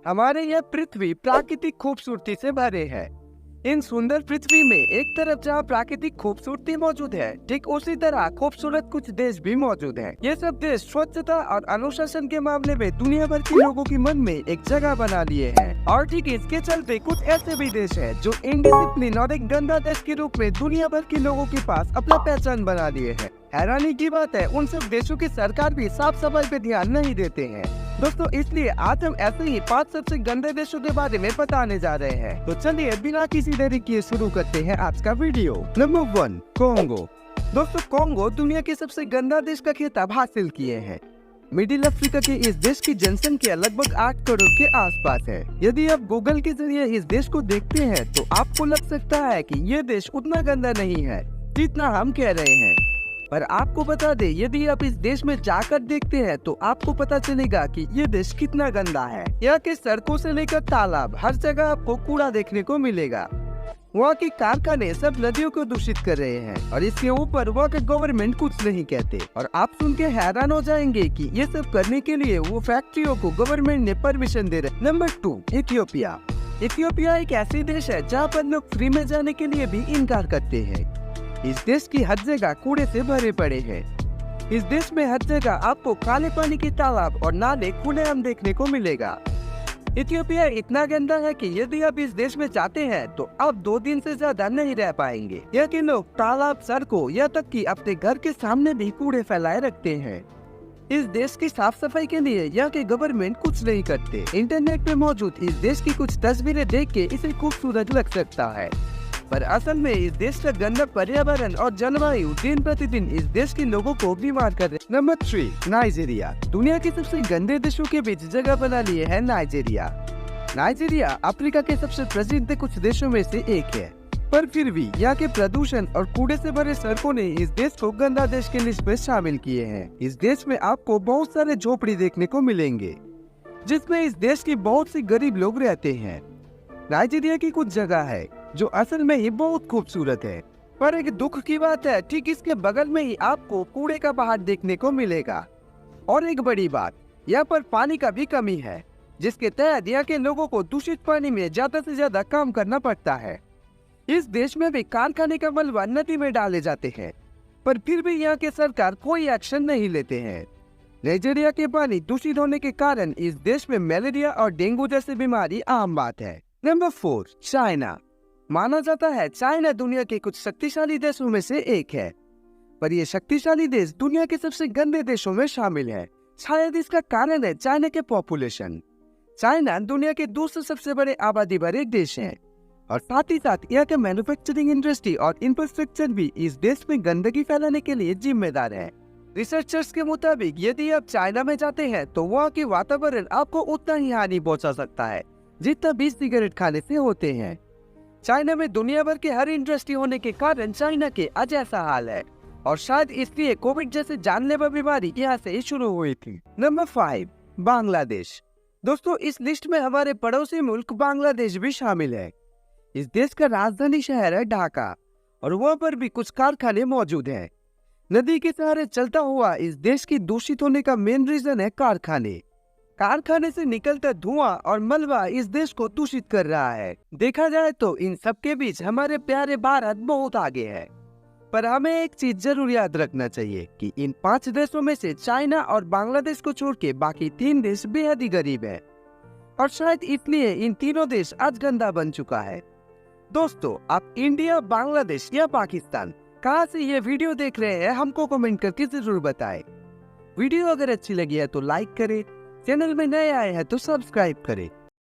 हमारे यह पृथ्वी प्राकृतिक खूबसूरती से भरे है। इन सुंदर पृथ्वी में एक तरफ जहाँ प्राकृतिक खूबसूरती मौजूद है, ठीक उसी तरह खूबसूरत कुछ देश भी मौजूद हैं। ये सब देश स्वच्छता और अनुशासन के मामले में दुनिया भर के लोगों के मन में एक जगह बना लिए हैं। और ठीक इसके चलते कुछ ऐसे भी देश हैं जो इनडिसिप्लिन और एक गंदा देश के रूप में दुनिया भर के लोगों के पास अपना पहचान बना लिए हैं। हैरानी की बात है, उन सब देशों की सरकार भी साफ सफाई पे ध्यान नहीं देते हैं। दोस्तों, इसलिए आज हम ऐसे ही 5 सबसे गंदे देशों के बारे में बताने जा रहे हैं। तो चलिए बिना किसी देरी किए शुरू करते हैं आज का वीडियो। Number 1, Congo. दोस्तों, कोंगो दुनिया के सबसे गंदा देश का खिताब हासिल किए हैं। मिडिल अफ्रीका के इस देश की जनसंख्या लगभग 8 करोड़ के आसपास है। यदि आप गूगल के जरिए इस देश को देखते हैं तो आपको लग सकता है कि ये देश उतना गंदा नहीं है जितना हम कह रहे हैं। पर आपको बता दें, यदि आप इस देश में जाकर देखते हैं तो आपको पता चलेगा कि ये देश कितना गंदा है। यहाँ के सड़कों से लेकर तालाब, हर जगह आपको कूड़ा देखने को मिलेगा। वहाँ के कारखाने सब नदियों को दूषित कर रहे हैं और इसके ऊपर वहाँ के गवर्नमेंट कुछ नहीं कहते। और आप सुन के हैरान हो जाएंगे कि ये सब करने के लिए वो फैक्ट्रियों को गवर्नमेंट ने परमिशन दे रहे। Number 2, Ethiopia. इथियोपिया एक ऐसी देश है जहाँ पर लोग फ्री में जाने के लिए भी इनकार करते हैं। इस देश की हर जगह कूड़े से भरे पड़े हैं। इस देश में हर जगह आपको काले पानी के तालाब और नाले खुलेआम देखने को मिलेगा। इथियोपिया इतना गंदा है कि यदि आप इस देश में जाते हैं तो आप 2 दिन से ज्यादा नहीं रह पाएंगे। यहाँ के लोग तालाब, सड़कों या तक कि अपने घर के सामने भी कूड़े फैलाए रखते हैं। इस देश की साफ सफाई के लिए यहाँ के गवर्नमेंट कुछ नहीं करते। इंटरनेट पे मौजूद इस देश की कुछ तस्वीरें देख के इसे खूबसूरत लग सकता है, पर असल में इस देश का गंदा पर्यावरण और जलवायु दिन प्रतिदिन इस देश के लोगों को बीमार कर रहे। Number 3, Nigeria. दुनिया के सबसे गंदे देशों के बीच जगह बना लिए है नाइजीरिया। नाइजीरिया अफ्रीका के सबसे प्रसिद्ध कुछ देशों में से एक है, पर फिर भी यहाँ के प्रदूषण और कूड़े से भरे सड़कों ने इस देश को गंदा देश की लिस्ट में शामिल किए हैं। इस देश में आपको बहुत सारे झोपड़ी देखने को मिलेंगे, जिसमें इस देश के बहुत से गरीब लोग रहते हैं। नाइजीरिया की कुछ जगह है जो असल में ही बहुत खूबसूरत है, पर एक दुख की बात है, ठीक इसके बगल में ही आपको कूड़े का पहाड़ देखने को मिलेगा। और एक बड़ी बात, यहाँ पर पानी का भी कमी है, जिसके तहत यहाँ के लोगों को दूषित पानी में ज्यादा से ज्यादा काम करना पड़ता है। इस देश में भी कारखाने का मलबा नदी में डाले जाते हैं, पर फिर भी यहाँ के सरकार कोई एक्शन नहीं लेते हैं। नाइजीरिया के पानी दूषित होने के कारण इस देश में मलेरिया और डेंगू जैसी बीमारी आम बात है। Number 4, China. माना जाता है चाइना दुनिया के कुछ शक्तिशाली देशों में से एक है, पर यह शक्तिशाली देश दुनिया के सबसे गंदे देशों में शामिल है। शायद इसका कारण है चाइना के पॉपुलेशन। चाइना दुनिया के दूसरे सबसे बड़े आबादी भरे देश है और साथ ही साथ यहाँ के मैन्युफैक्चरिंग इंडस्ट्री और इंफ्रास्ट्रक्चर भी इस देश में गंदगी फैलाने के लिए जिम्मेदार है। रिसर्चर्स के मुताबिक यदि आप चाइना में जाते हैं तो वहाँ के वातावरण आपको उतना ही हानि पहुँचा सकता है जितना 20 सिगरेट खाने से होते हैं। चाइना में दुनिया भर के हर इंडस्ट्री होने के कारण चाइना के आज ऐसा हाल है और शायद इसलिए कोविड जैसे जानलेवा बीमारी यहाँ से ही शुरू हुई थी। नंबर 5, बांग्लादेश। दोस्तों, इस लिस्ट में हमारे पड़ोसी मुल्क बांग्लादेश भी शामिल है। इस देश का राजधानी शहर है ढाका और वहाँ पर भी कुछ कारखाने मौजूद हैं। नदी के सहारे चलता हुआ इस देश की दूषित होने का मेन रीजन है कारखाने। कारखाने से निकलता धुआं और मलबा इस देश को दूषित कर रहा है। देखा जाए तो इन सब के बीच हमारे प्यारे भारत बहुत आगे है, पर हमें एक चीज जरूर याद रखना चाहिए कि इन 5 देशों में से चाइना और बांग्लादेश को छोड़ के बाकी 3 देश बेहद ही गरीब है और शायद इसलिए इन तीनों देश आज गंदा बन चुका है। दोस्तों, आप इंडिया, बांग्लादेश या पाकिस्तान कहाँ से ये वीडियो देख रहे हैं हमको कमेंट करके जरूर बताएं। वीडियो अगर अच्छी लगी है तो लाइक करें, चैनल में नए आए हैं तो सब्सक्राइब करें।